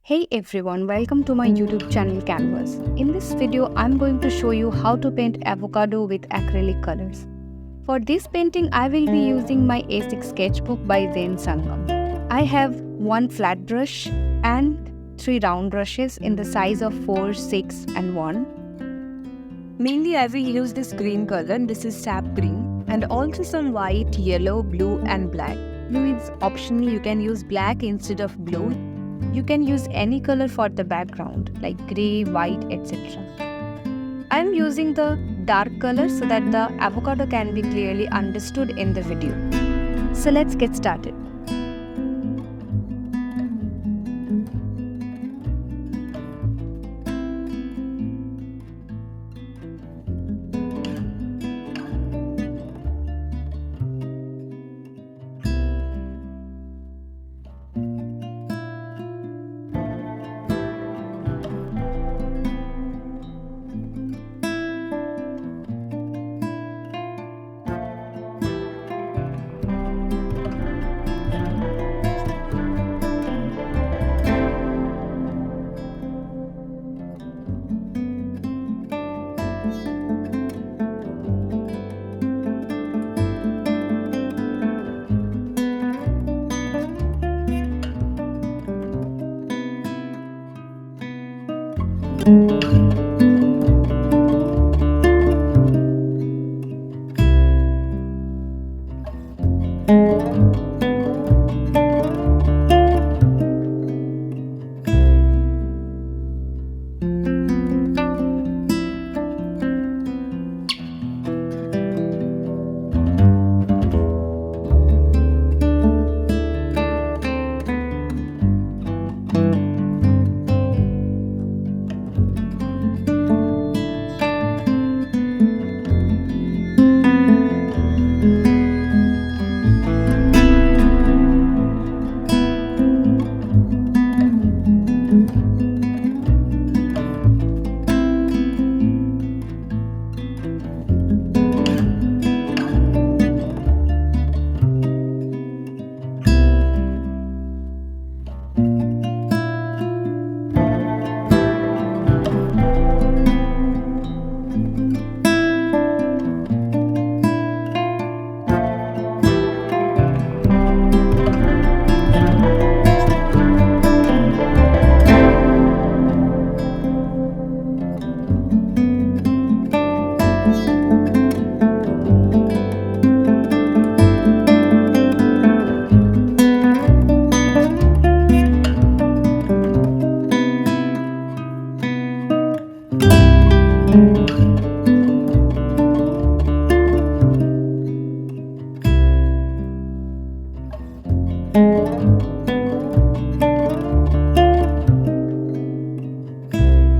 Hey everyone, welcome to my YouTube channel Canvas. In this video, I'm going to show you how to paint avocado with acrylic colors. For this painting, I will be using my A6 sketchbook by Zen Sangam. I have one flat brush and three round brushes in the size of 4, 6 and 1. Mainly I will use this green color, and this is sap green, and also some white, yellow, blue and black. Blue is optional, you can use black instead of blue. You can use any color for the background like grey, white, etc. I am using the dark color so that the avocado can be clearly understood in the video. So let's get started.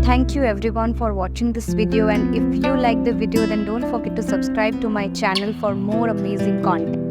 Thank you everyone for watching this video, and if you like the video then don't forget to subscribe to my channel for more amazing content.